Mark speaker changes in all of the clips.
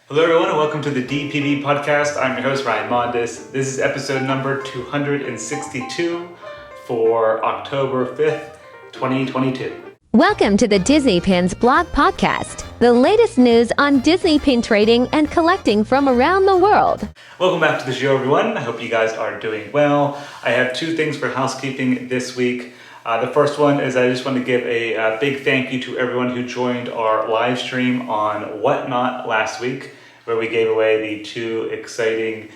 Speaker 1: Hello everyone and welcome to the DPB podcast. I'm your host Ryan Mondes. This is episode number 262 for October 5th, 2022.
Speaker 2: Welcome to the Disney Pins blog podcast, the latest news on Disney pin trading and collecting from around the world.
Speaker 1: Welcome back to the show everyone. I hope you guys are doing well. I have two things for housekeeping this week. The first one is I just want to give a big thank you to everyone who joined our live stream on Whatnot last week, where we gave away the two exciting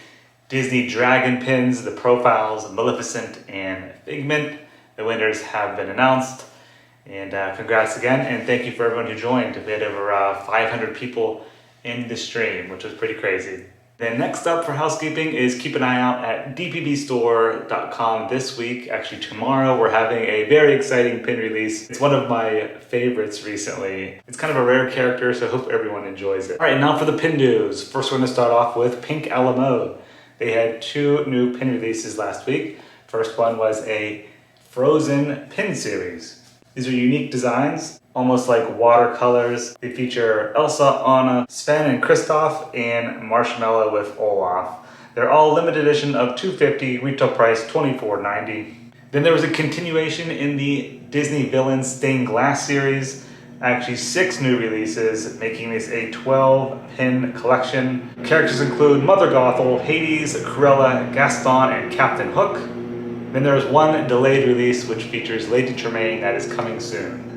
Speaker 1: Disney Dragon pins, the profiles Maleficent and Figment. The winners have been announced. And congrats again, and thank you for everyone who joined. We had over 500 people in the stream, which was pretty crazy. Then next up for housekeeping is keep an eye out at dpbstore.com this week. Actually tomorrow we're having a very exciting pin release. It's one of my favorites recently. It's kind of a rare character, so I hope everyone enjoys it. All right, now for the pin news. First we're going to start off with Pink a la Mode. They had two new pin releases last week. First one was a Frozen pin series. These are unique designs, almost like watercolors. They feature Elsa, Anna, Sven and Kristoff, and Marshmallow with Olaf. They're all limited edition of $250, retail price $24.90. Then there was a continuation in the Disney Villains Stained Glass series. Actually 6 new releases, making this a 12-pin collection. Characters include Mother Gothel, Hades, Cruella, Gaston, and Captain Hook. Then there is one delayed release which features Lady Tremaine that is coming soon.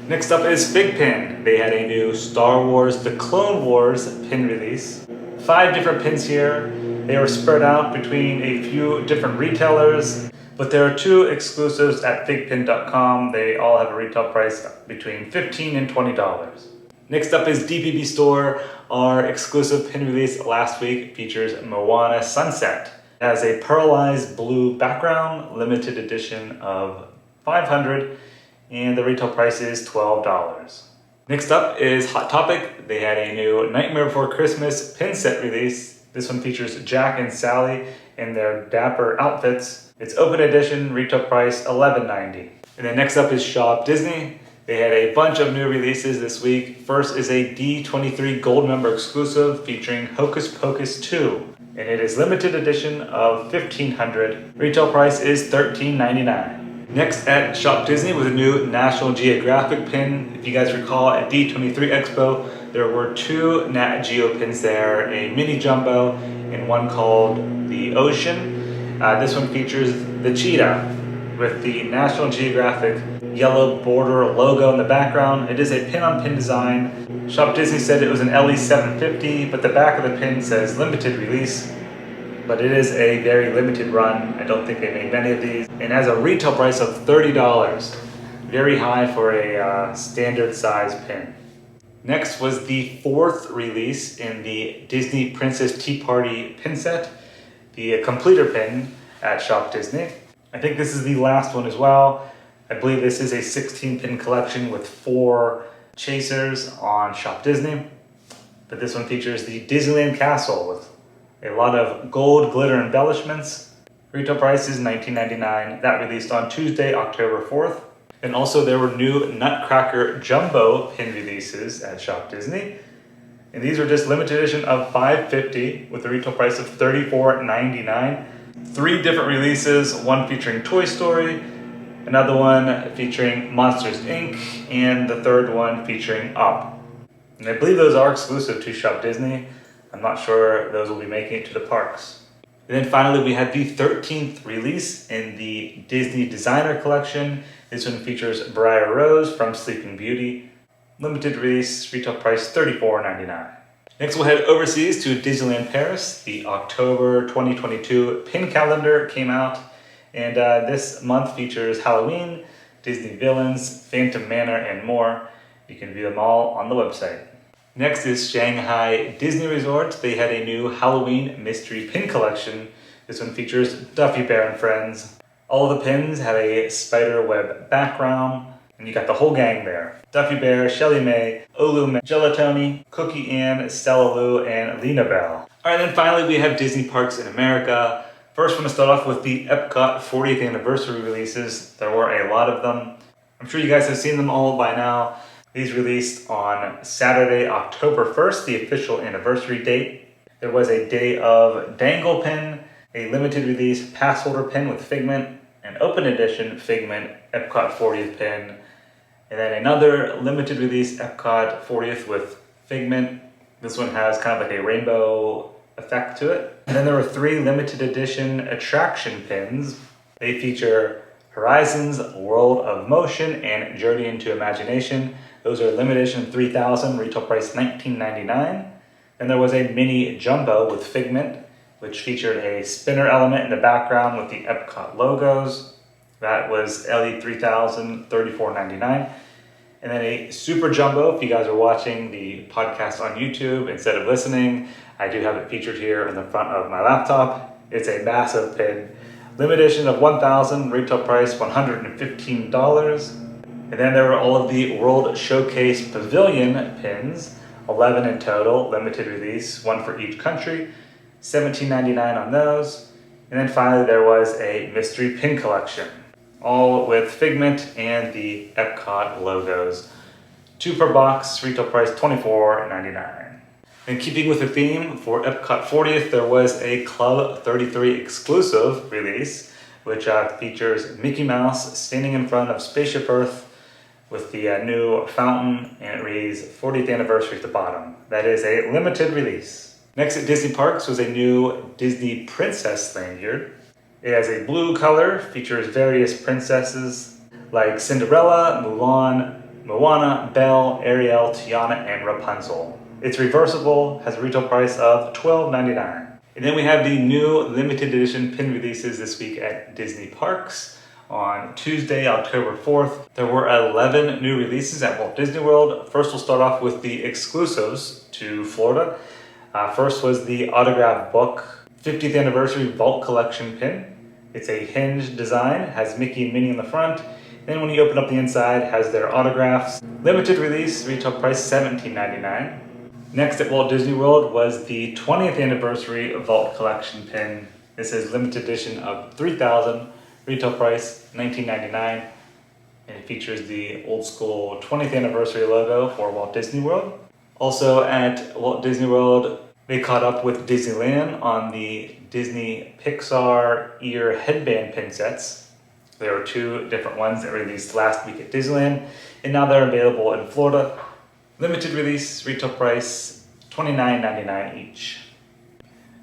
Speaker 1: Next up is Figpin. They had a new Star Wars The Clone Wars pin release. 5 different pins here. They were spread out between a few different retailers, but there are 2 exclusives at figpin.com. They all have a retail price between $15 and $20. Next up is DPB Store. Our exclusive pin release last week features Moana Sunset. It has a pearlized blue background, limited edition of 500, and the retail price is $12. Next up is Hot Topic. They had a new Nightmare Before Christmas pin set release. This one features Jack and Sally in their dapper outfits. It's open edition, retail price $11.90. And then next up is Shop Disney. They had a bunch of new releases this week. First is a D23 Gold Member exclusive featuring Hocus Pocus 2. And it is limited edition of 1,500. Retail price is $13.99. Next at Shop Disney was a new National Geographic pin. If you guys recall at D23 Expo, there were 2 Nat Geo pins there, a mini jumbo and one called the Ocean. This one features the cheetah with the National Geographic yellow border logo in the background. It is a pin-on-pin design. Shop Disney said it was an LE750, but the back of the pin says limited release. But it is a very limited run. I don't think they made many of these. And has a retail price of $30. Very high for a standard size pin. Next was the 4th release in the Disney Princess Tea Party pin set, the completer pin at Shop Disney. I think this is the last one as well. I believe this is a 16-pin collection with 4 chasers on Shop Disney. But this one features the Disneyland Castle with a lot of gold glitter embellishments. Retail price is $19.99. That released on Tuesday, October 4th. And also there were new Nutcracker Jumbo pin releases at Shop Disney. And these are just limited edition of $5.50 with a retail price of $34.99. 3 different releases, one featuring Toy Story, another one featuring Monsters Inc., and the third one featuring Up. And I believe those are exclusive to Shop Disney. I'm not sure those will be making it to the parks. And then finally we had the 13th release in the Disney Designer Collection. This one features Briar Rose from Sleeping Beauty. Limited release, retail price $34.99. Next we'll head overseas to Disneyland Paris. The October 2022 pin calendar came out, and this month features Halloween, Disney Villains, Phantom Manor, and more. You can view them all on the website. Next is Shanghai Disney Resort. They had a new Halloween mystery pin collection. This one features Duffy Bear and Friends. All of the pins have a spider web background, and you got the whole gang there. Duffy Bear, Shelly Mae, Olu, Gelatoni, Cookie Ann, Stella Lou, and Lena Bell. Alright, then finally we have Disney Parks in America. First, we're going to start off with the Epcot 40th anniversary releases. There were a lot of them. I'm sure you guys have seen them all by now. These released on Saturday, October 1st, the official anniversary date. There was a Day of Dangle pin, a limited release pass holder pin with Figment, an open edition Figment Epcot 40th pin, and then another limited release Epcot 40th with Figment. This one has kind of like a rainbow effect to it. And then there were 3 limited edition attraction pins. They feature Horizons, World of Motion, and Journey into Imagination. Those are limited edition 3000, retail price $19.99. And there was a mini jumbo with Figment, which featured a spinner element in the background with the Epcot logos. That was LE 3000, $34.99. And then a super jumbo, if you guys are watching the podcast on YouTube instead of listening, I do have it featured here in the front of my laptop. It's a massive pin. Limited edition of 1000, retail price $115. And then there were all of the World Showcase Pavilion pins. 11 in total, limited release, 1 for each country, $17.99 on those. And then finally there was a mystery pin collection, all with Figment and the Epcot logos. 2 per box, retail price $24.99. And keeping with the theme, for Epcot 40th, there was a Club 33 exclusive release, which features Mickey Mouse standing in front of Spaceship Earth with the new fountain, and it reads 40th anniversary at the bottom. That is a limited release. Next at Disney Parks was a new Disney Princess lanyard. It has a blue color, features various princesses like Cinderella, Mulan, Moana, Belle, Ariel, Tiana, and Rapunzel. It's reversible, has a retail price of $12.99. And then we have the new limited edition pin releases this week at Disney Parks. On Tuesday, October 4th, there were 11 new releases at Walt Disney World. First, we'll start off with the exclusives to Florida. First was the autograph book 50th Anniversary Vault Collection pin. It's a hinge design, has Mickey and Minnie in the front. Then when you open up the inside, it has their autographs. Limited release, retail price $17.99. Next at Walt Disney World was the 20th Anniversary Vault Collection pin. This is limited edition of 3000. Retail price $19.99, and it features the old school 20th anniversary logo for Walt Disney World. Also at Walt Disney World, they caught up with Disneyland on the Disney Pixar ear headband pin sets. There were 2 different ones that released last week at Disneyland, and now they're available in Florida. Limited release, retail price $29.99 each.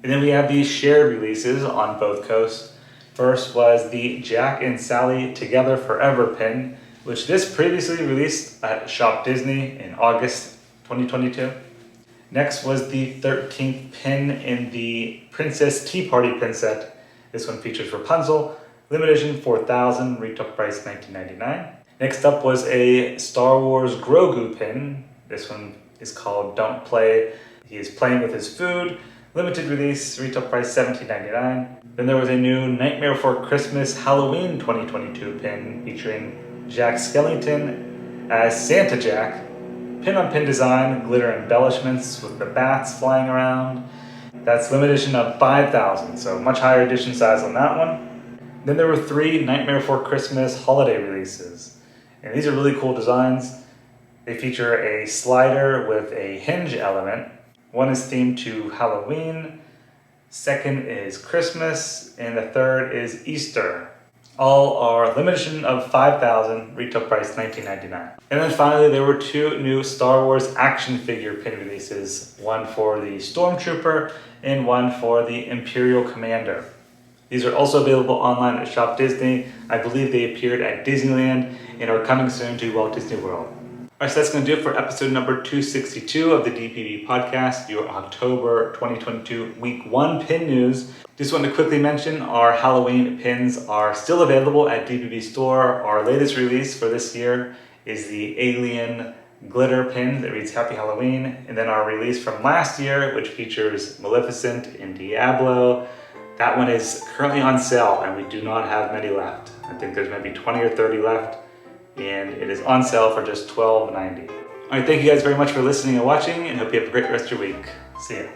Speaker 1: And then we have these shared releases on both coasts. First was the Jack and Sally Together Forever pin, which this previously released at Shop Disney in August 2022. Next was the 13th pin in the Princess Tea Party pin set. This one features Rapunzel, limited edition 4000, retail price $19.99. Next up was a Star Wars Grogu pin. This one is called Don't Play. He is playing with his food. Limited release, retail price $17.99. Then there was a new Nightmare Before Christmas Halloween 2022 pin featuring Jack Skellington as Santa Jack. Pin-on-pin design, glitter embellishments with the bats flying around. That's limited edition of 5,000, so much higher edition size on that one. Then there were 3 Nightmare Before Christmas holiday releases. And these are really cool designs. They feature a slider with a hinge element. One is themed to Halloween, second is Christmas, and the third is Easter. All are limited edition of 5,000, retail price $19.99. And then finally, there were 2 new Star Wars action figure pin releases, one for the Stormtrooper and one for the Imperial Commander. These are also available online at Shop Disney. I believe they appeared at Disneyland and are coming soon to Walt Disney World. Alright, so that's going to do it for episode number 262 of the DPB podcast, your October 2022 week 1 pin news. Just wanted to quickly mention our Halloween pins are still available at DPB store. Our latest release for this year is the Alien glitter pin that reads Happy Halloween. And then our release from last year, which features Maleficent and Diablo. That one is currently on sale and we do not have many left. I think there's maybe 20 or 30 left. And it is on sale for just $12.90. All right, thank you guys very much for listening and watching, and hope you have a great rest of your week. See ya.